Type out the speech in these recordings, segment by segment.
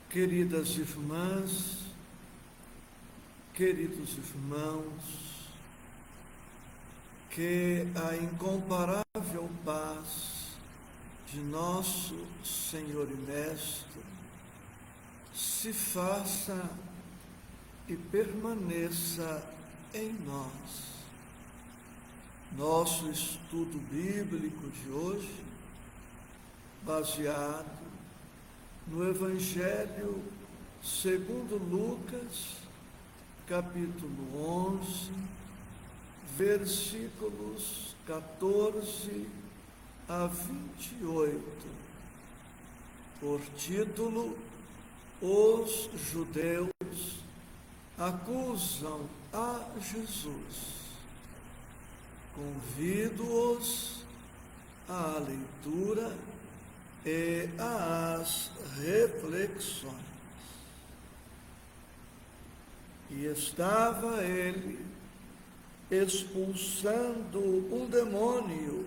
Queridas irmãs, queridos irmãos, que a incomparável paz de nosso Senhor e Mestre se faça e permaneça em nós. Nosso estudo bíblico de hoje, baseado no Evangelho segundo Lucas, capítulo 11, versículos 14 a 28, por título: Os judeus acusam a Jesus. Convido-os à leitura e às reflexões. E estava ele expulsando um demônio,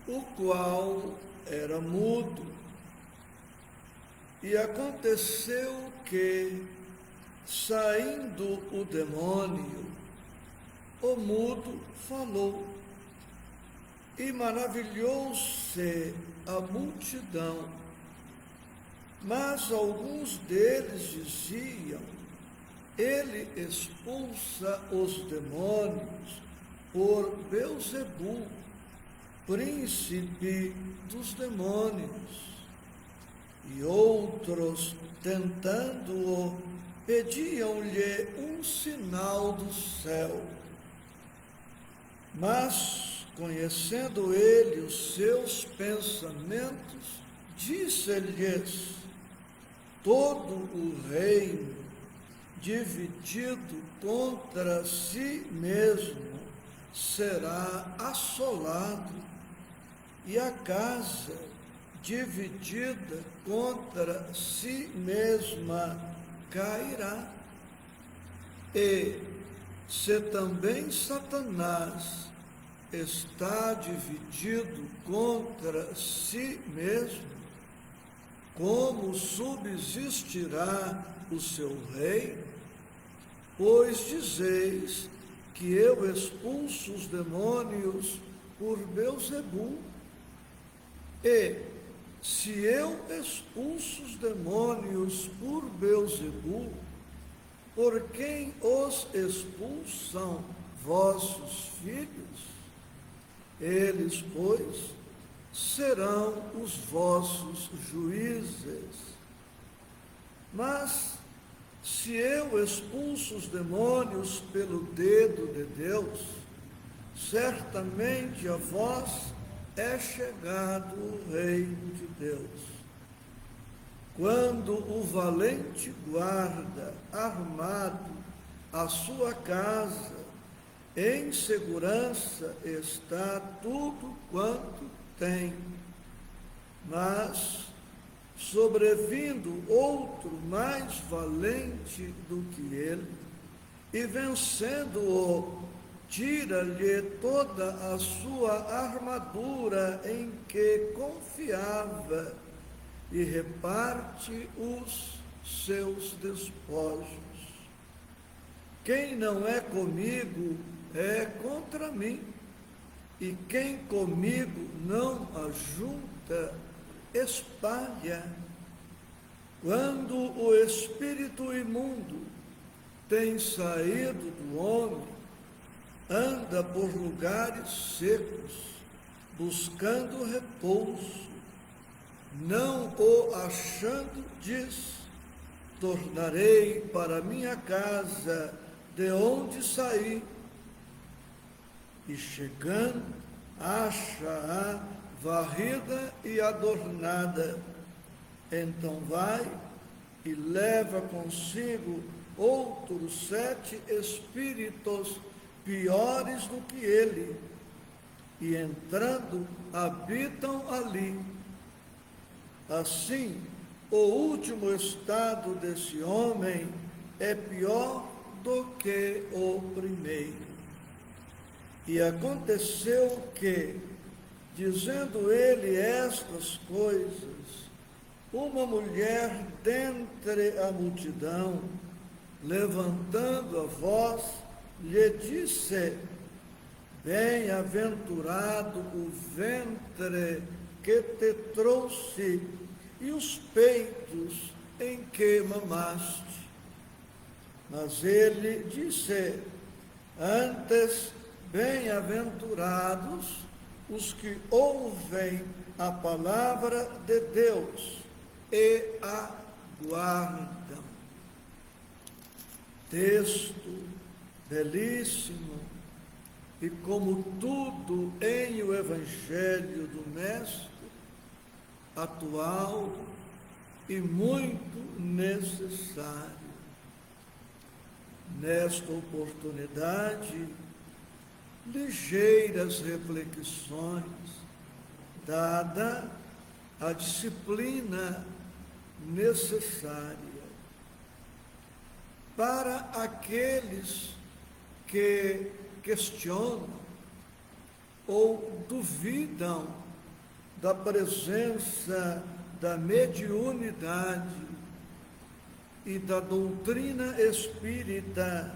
o qual era mudo. E aconteceu que, saindo o demônio, o mudo falou, e maravilhou-se a multidão. Mas alguns deles diziam: ele expulsa os demônios por Beelzebul, príncipe dos demônios. E outros, tentando-o, pediam-lhe um sinal do céu. Mas, conhecendo ele os seus pensamentos, disse-lhes: todo o reino dividido contra si mesmo será assolado, e a casa dividida contra si mesma cairá. E se também Satanás está dividido contra si mesmo, como subsistirá o seu reino? Pois dizeis que eu expulso os demônios por Beelzebul. E se eu expulso os demônios por Beelzebul, por quem os expulsam vossos filhos? Eles, pois, serão os vossos juízes. Mas, se eu expulso os demônios pelo dedo de Deus, certamente a vós é chegado o reino de Deus. Quando o valente guarda armado a sua casa, em segurança está tudo quanto tem. Mas, sobrevindo outro mais valente do que ele, e vencendo-o, tira-lhe toda a sua armadura em que confiava e reparte os seus despojos. Quem não é comigo é contra mim, e quem comigo não ajunta, espalha. Quando o espírito imundo tem saído do homem, anda por lugares secos, buscando repouso. Não o achando, diz: tornarei para minha casa de onde saí. E chegando, acha-a varrida e adornada. Então vai e leva consigo outros 7 espíritos piores do que ele, e entrando, habitam ali. Assim, o último estado desse homem é pior do que o primeiro. E aconteceu que, dizendo ele estas coisas, uma mulher dentre a multidão, levantando a voz, lhe disse: bem-aventurado o ventre que te trouxe e os peitos em que mamaste. Mas ele disse: antes, bem-aventurados os que ouvem a palavra de Deus e a guardam. Texto belíssimo, e como tudo em o Evangelho do Mestre, atual e muito necessário. Nesta oportunidade, ligeiras reflexões, dada a disciplina necessária para aqueles que questionam ou duvidam da presença da mediunidade e da doutrina espírita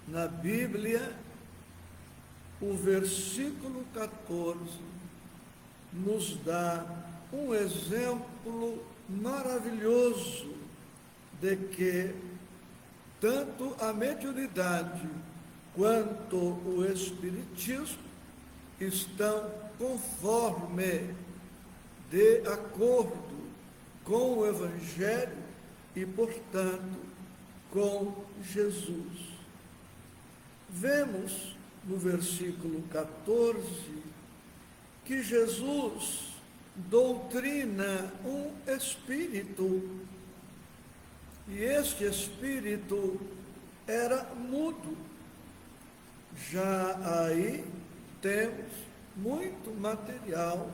na Bíblia. O versículo 14 nos dá um exemplo maravilhoso de que tanto a mediunidade quanto o espiritismo estão conforme, de acordo com o Evangelho e, portanto, com Jesus. Vemos no versículo 14 que Jesus doutrina um espírito, e este espírito era mudo. Já aí temos muito material,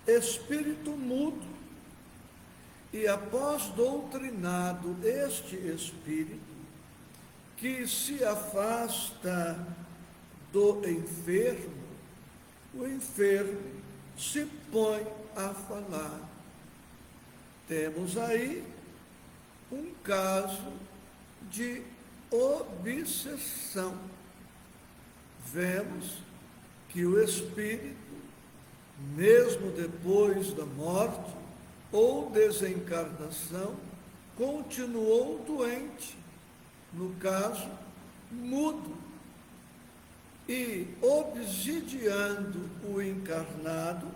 espírito mudo. E após doutrinado este espírito, que se afasta do enfermo, o enfermo se põe a falar. Temos aí um caso de obsessão. Vemos que o espírito, mesmo depois da morte ou desencarnação, continuou doente, no caso, mudo, e obsidiando o encarnado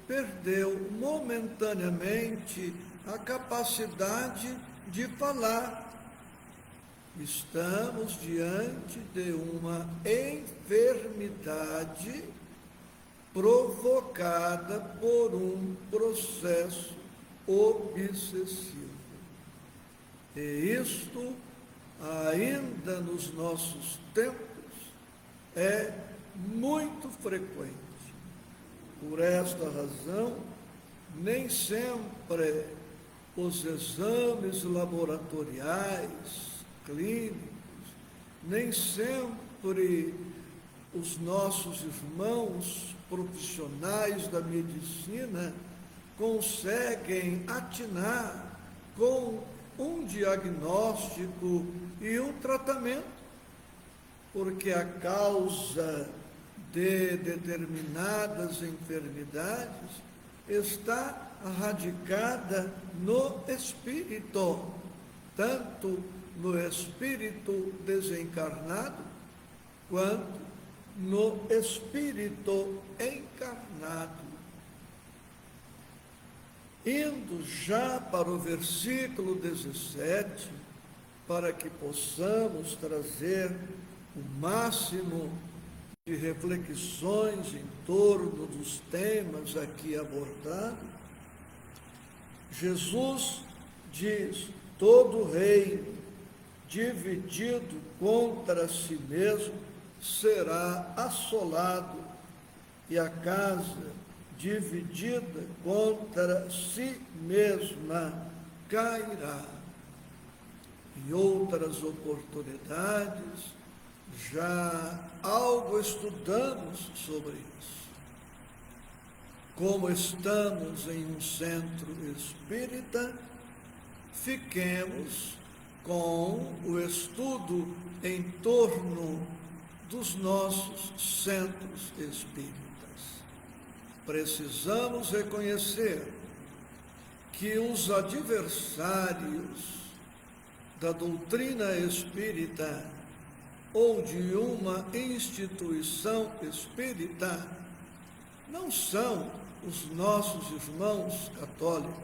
perdeu momentaneamente a capacidade de falar. Estamos diante de uma enfermidade provocada por um processo obsessivo. E isto, ainda nos nossos tempos, é muito frequente. Por esta razão, nem sempre os exames laboratoriais, clínicos, nem sempre os nossos irmãos profissionais da medicina conseguem atinar com um diagnóstico e um tratamento, porque a causa de determinadas enfermidades está radicada no espírito, tanto no espírito desencarnado quanto no espírito encarnado. Indo já para o versículo 17, para que possamos trazer o máximo de reflexões em torno dos temas aqui abordados, Jesus diz: todo reino dividido contra si mesmo será assolado, e a casa dividida contra si mesma cairá. Em outras oportunidades, já algo estudamos sobre isso. como estamos em um centro espírita, fiquemos com o estudo em torno dos nossos centros espíritas. Precisamos reconhecer que os adversários da doutrina espírita ou de uma instituição espírita não são os nossos irmãos católicos,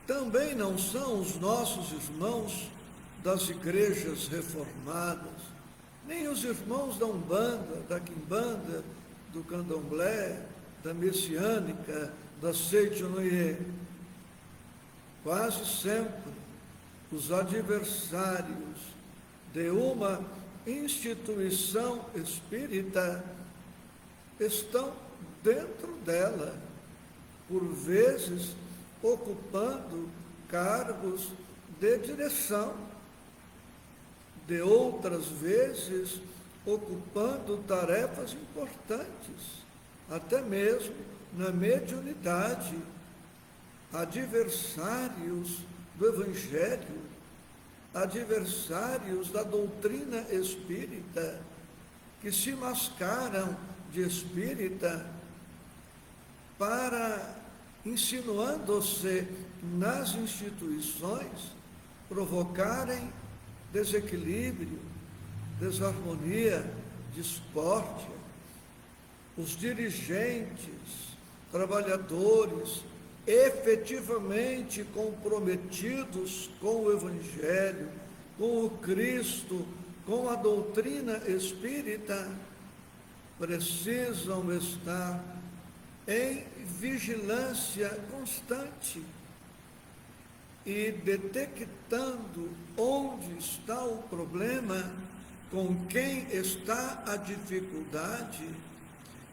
também não são os nossos irmãos das igrejas reformadas, nem os irmãos da Umbanda, da Quimbanda, do Candomblé, da Messiânica, da Seitonoye. Quase sempre os adversários de uma instituição espírita estão dentro dela, por vezes ocupando cargos de direção, de outras vezes ocupando tarefas importantes, até mesmo na mediunidade, adversários do Evangelho, adversários da doutrina espírita, que se mascaram de espírita para, insinuando-se nas instituições, provocarem desequilíbrio, desarmonia, discórdia. Os dirigentes, trabalhadores, efetivamente comprometidos com o Evangelho, com o Cristo, com a doutrina espírita, precisam estar em vigilância constante e detectando onde está o problema, com quem está a dificuldade,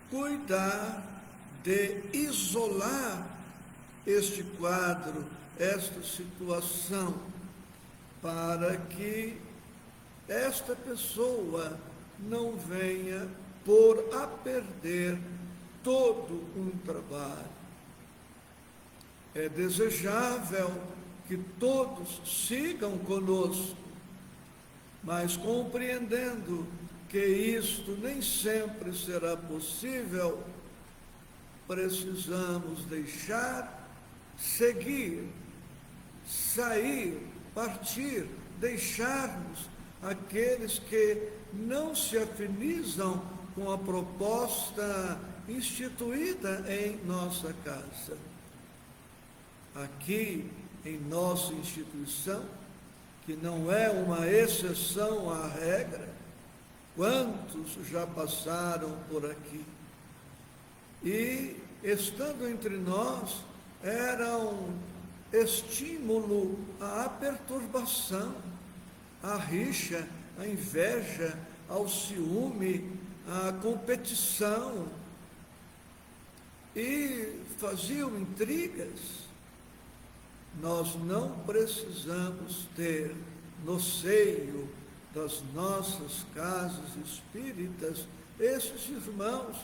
cuidar de isolar este quadro, esta situação, para que esta pessoa não venha pôr a perder todo um trabalho. É desejável que todos sigam conosco, mas compreendendo que isto nem sempre será possível, precisamos deixar, seguir, sair, partir, deixarmos aqueles que não se afinizam com a proposta instituída em nossa casa. Aqui, em nossa instituição, que não é uma exceção à regra, quantos já passaram por aqui? E, estando entre nós, era um estímulo à perturbação, à rixa, à inveja, ao ciúme, à competição, e faziam intrigas. Nós não precisamos ter no seio das nossas casas espíritas esses irmãos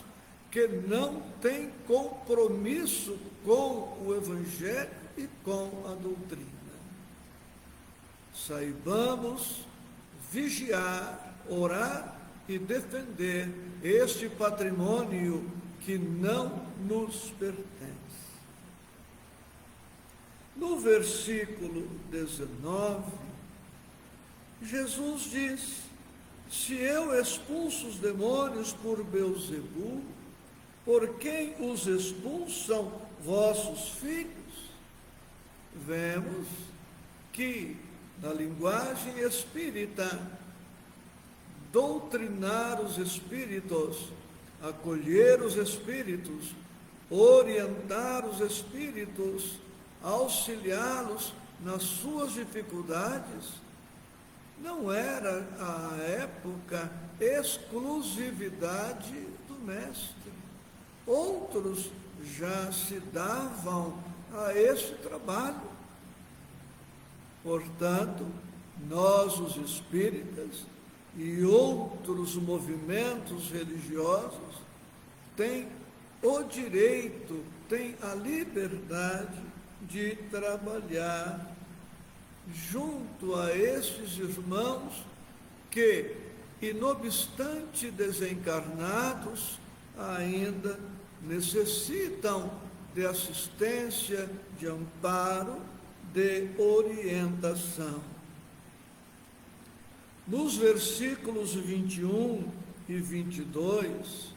que não têm compromisso com o Evangelho e com a doutrina. Saibamos vigiar, orar e defender este patrimônio que não nos pertence. No versículo 19, Jesus diz: se eu expulso os demônios por Beelzebul, por quem os expulsam vossos filhos? Vemos que, na linguagem espírita, doutrinar os espíritos, acolher os espíritos, orientar os espíritos, auxiliá-los nas suas dificuldades, não era, à época, exclusividade do mestre. Outros já se davam a esse trabalho. Portanto, nós, os espíritas, e outros movimentos religiosos, têm o direito, tem a liberdade de trabalhar junto a esses irmãos que, inobstante desencarnados, ainda necessitam de assistência, de amparo, de orientação. Nos versículos 21 e 22,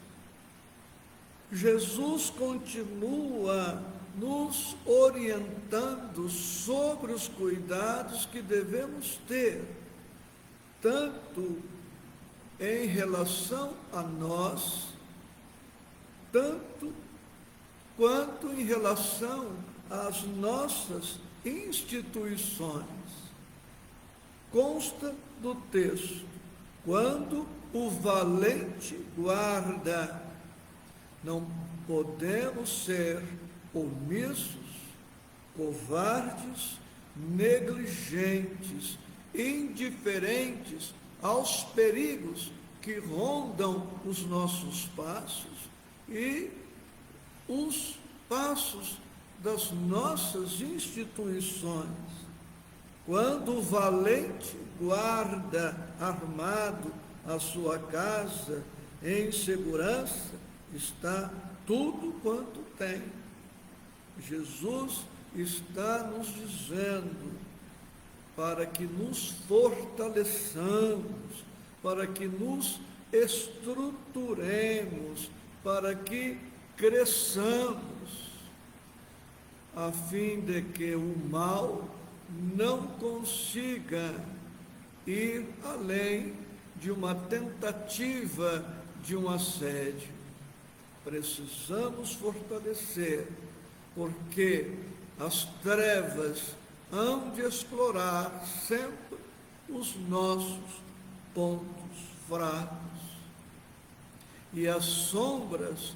Jesus continua nos orientando sobre os cuidados que devemos ter, tanto em relação a nós, tanto quanto em relação às nossas instituições. Consta do texto: quando o valente guarda. Não podemos ser omissos, covardes, negligentes, indiferentes aos perigos que rondam os nossos passos e os passos das nossas instituições. Quando o valente guarda armado a sua casa em segurança, está tudo quanto tem. Jesus está nos dizendo para que nos fortaleçamos, para que nos estruturemos, para que cresçamos, a fim de que o mal não consiga ir além de uma tentativa de um assédio. Precisamos fortalecer, porque as trevas hão de explorar sempre os nossos pontos fracos. E as sombras,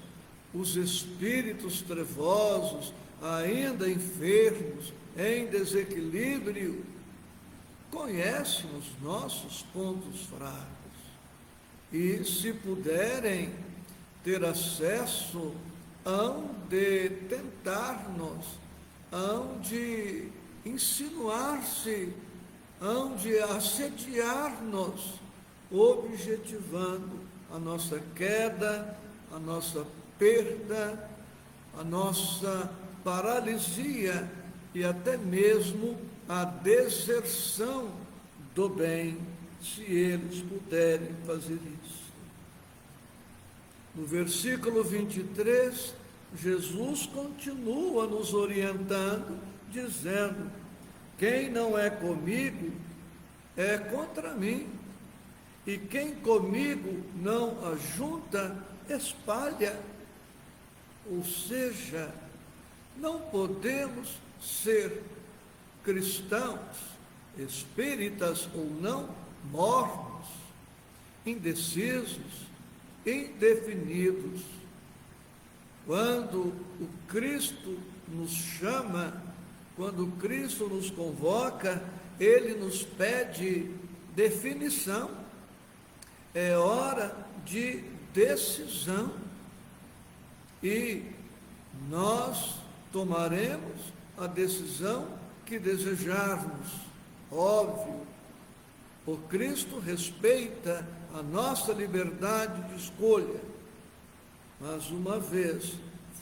os espíritos trevosos, ainda enfermos, em desequilíbrio, conhecem os nossos pontos fracos. E, se puderem ter acesso, hão de tentar-nos, hão de insinuar-se, hão de assediar-nos, objetivando a nossa queda, a nossa perda, a nossa paralisia e até mesmo a deserção do bem, se eles puderem fazer isso. No versículo 23, Jesus continua nos orientando, dizendo: quem não é comigo é contra mim, e quem comigo não ajunta, espalha. Ou seja, não podemos ser cristãos, espíritas ou não, mornos, indecisos, indefinidos. Quando o Cristo nos chama, quando Cristo nos convoca, Ele nos pede definição. É hora de decisão. E nós tomaremos a decisão que desejarmos. Óbvio, o Cristo respeita a nossa liberdade de escolha, mas uma vez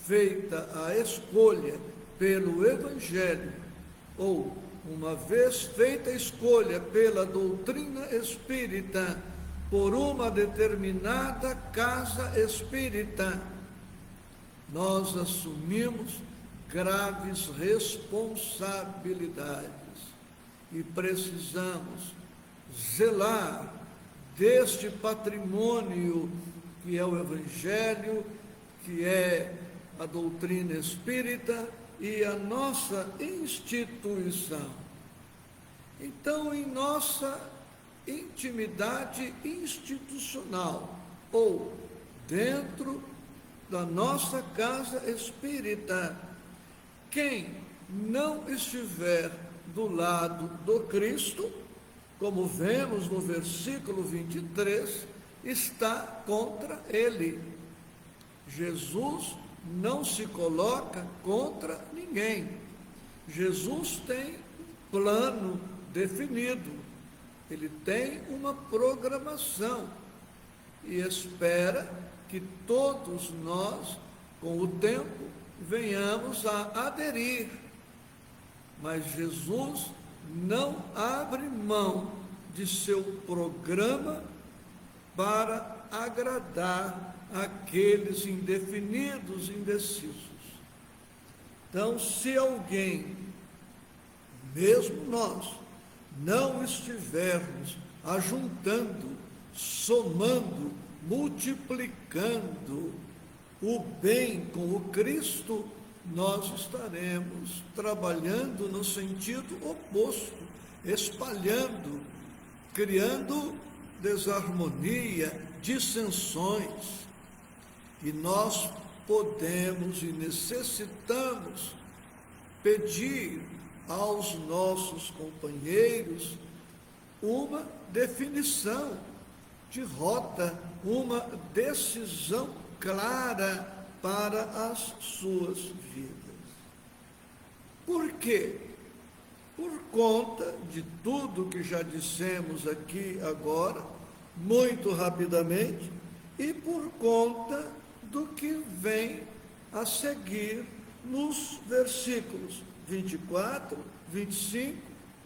feita a escolha pelo Evangelho, ou uma vez feita a escolha pela doutrina espírita, por uma determinada casa espírita, nós assumimos graves responsabilidades e precisamos zelar deste patrimônio que é o Evangelho, que é a doutrina espírita e a nossa instituição. Então, em nossa intimidade institucional, ou dentro da nossa casa espírita, quem não estiver do lado do Cristo, como vemos no versículo 23, está contra ele. Jesus não se coloca contra ninguém. Jesus tem um plano definido, ele tem uma programação e espera que todos nós, com o tempo, venhamos a aderir. Mas Jesus não abre mão de seu programa para agradar aqueles indefinidos, indecisos. Então, se alguém, mesmo nós, não estivermos ajuntando, somando, multiplicando o bem com o Cristo, nós estaremos trabalhando no sentido oposto, espalhando, criando desarmonia, dissensões. E nós podemos e necessitamos pedir aos nossos companheiros uma definição de rota, uma decisão clara para as suas vidas. Por quê? Por conta de tudo que já dissemos aqui agora, muito rapidamente, e por conta do que vem a seguir nos versículos 24, 25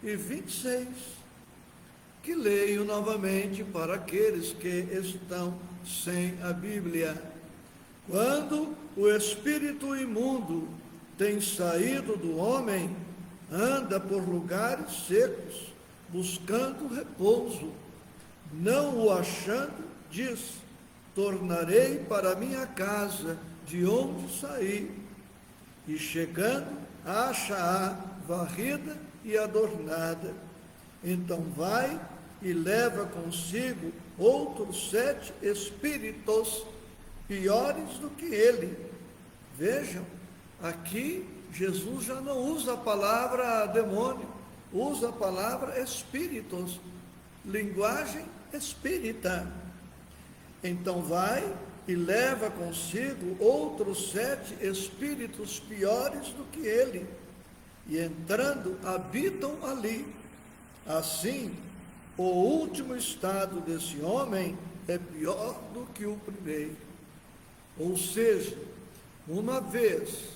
e 26, que leio novamente para aqueles que estão sem a Bíblia. Quando o espírito imundo tem saído do homem, anda por lugares secos, buscando repouso. Não o achando, diz: tornarei para minha casa, de onde saí. E chegando, acha-a varrida e adornada. Então vai e leva consigo outros 7 espíritos piores do que ele. Vejam, aqui Jesus já não usa a palavra demônio, usa a palavra espíritos, linguagem espírita. Então vai e leva consigo outros 7 espíritos piores do que ele, e entrando habitam ali. Assim, o último estado desse homem é pior do que o primeiro. Ou seja, uma vez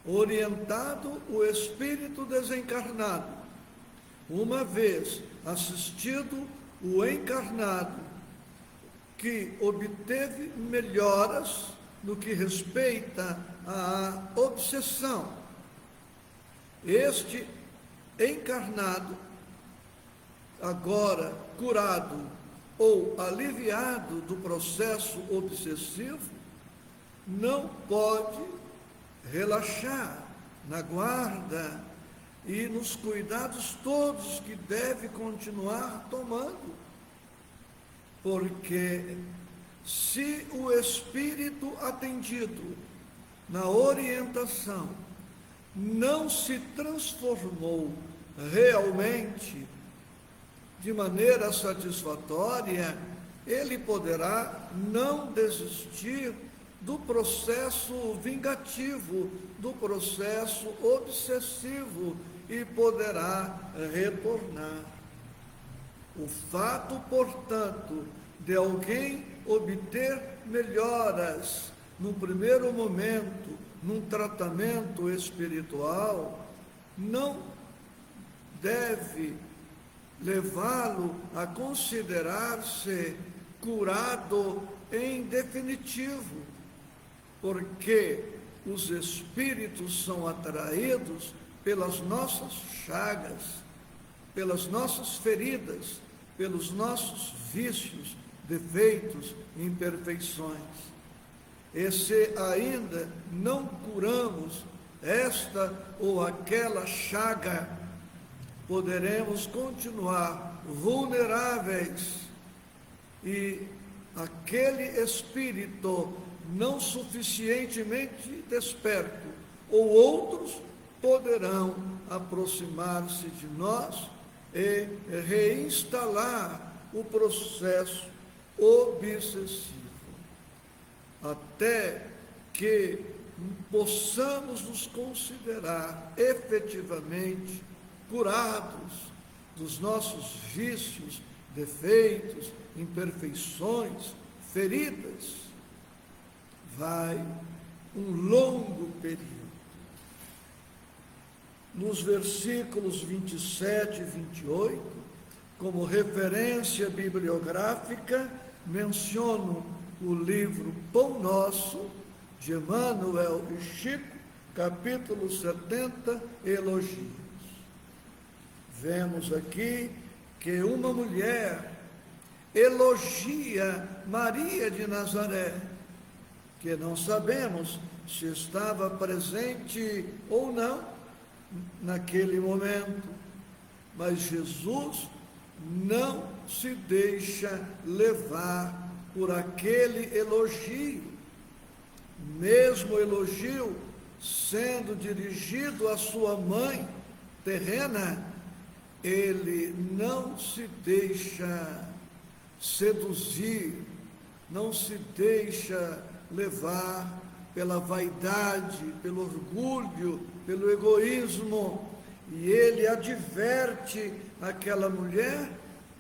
orientado o espírito desencarnado, uma vez assistido o encarnado, que obteve melhoras no que respeita à obsessão, este encarnado, agora curado ou aliviado do processo obsessivo, não pode relaxar na guarda e nos cuidados todos que deve continuar tomando. Porque se o espírito atendido na orientação não se transformou realmente de maneira satisfatória, ele poderá não desistir do processo vingativo, do processo obsessivo, e poderá retornar. O fato, portanto, de alguém obter melhoras no primeiro momento, num tratamento espiritual, não deve levá-lo a considerar-se curado em definitivo, porque os espíritos são atraídos pelas nossas chagas, pelas nossas feridas, pelos nossos vícios, defeitos, imperfeições. E se ainda não curamos esta ou aquela chaga, poderemos continuar vulneráveis, e aquele espírito não suficientemente desperto, ou outros, poderão aproximar-se de nós e reinstalar o processo obsessivo, até que possamos nos considerar efetivamente curados dos nossos vícios, defeitos, imperfeições, feridas. Vai um longo período. Nos versículos 27 e 28, como referência bibliográfica, menciono o livro Pão Nosso, de Emmanuel e Chico, capítulo 70, Elogios. Vemos aqui que uma mulher elogia Maria de Nazaré, que não sabemos se estava presente ou não naquele momento, mas Jesus não se deixa levar por aquele elogio, mesmo o elogio sendo dirigido à sua mãe terrena. Ele não se deixa seduzir, não se deixa levar pela vaidade, pelo orgulho, pelo egoísmo, e ele adverte aquela mulher,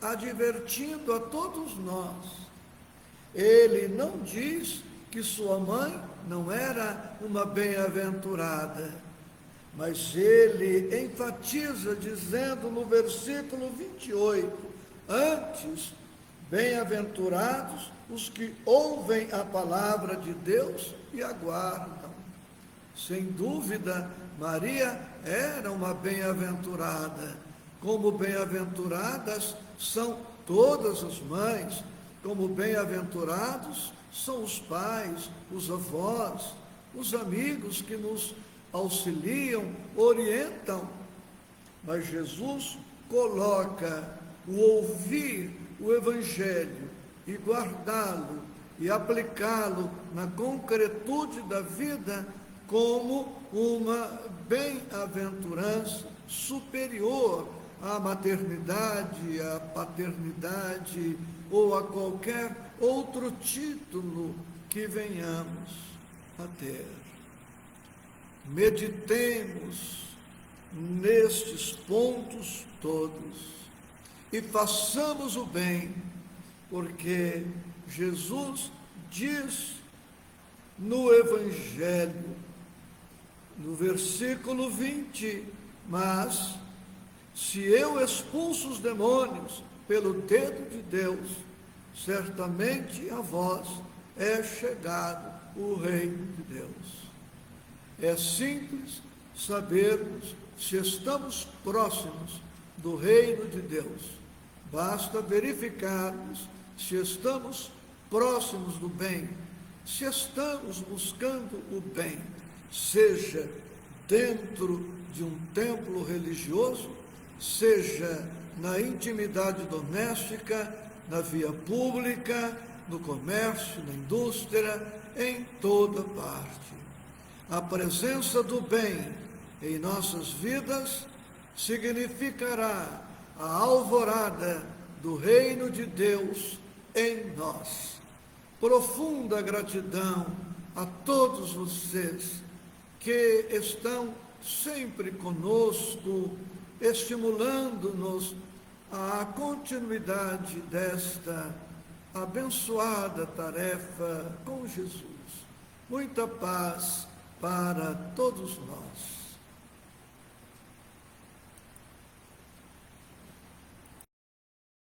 advertindo a todos nós. Ele não diz que sua mãe não era uma bem-aventurada, mas ele enfatiza dizendo no versículo 28, antes, bem-aventurados os que ouvem a palavra de Deus e aguardam. Sem dúvida, Maria era uma bem-aventurada, como bem-aventuradas são todas as mães, como bem-aventurados são os pais, os avós, os amigos que nos auxiliam, orientam. Mas Jesus coloca o ouvir o Evangelho e guardá-lo e aplicá-lo na concretude da vida como uma bem-aventurança superior à maternidade, à paternidade ou a qualquer outro título que venhamos a ter. Meditemos nestes pontos todos e façamos o bem, porque Jesus diz no Evangelho, no versículo 20, mas se eu expulso os demônios pelo dedo de Deus, certamente a vós é chegado o reino de Deus. É simples sabermos se estamos próximos do reino de Deus. Basta verificarmos se estamos próximos do bem, se estamos buscando o bem, seja dentro de um templo religioso, seja na intimidade doméstica, na via pública, no comércio, na indústria, em toda parte. A presença do bem em nossas vidas significará a alvorada do reino de Deus em nós. Profunda gratidão a todos vocês que estão sempre conosco, estimulando-nos à continuidade desta abençoada tarefa com Jesus. Muita paz para todos nós.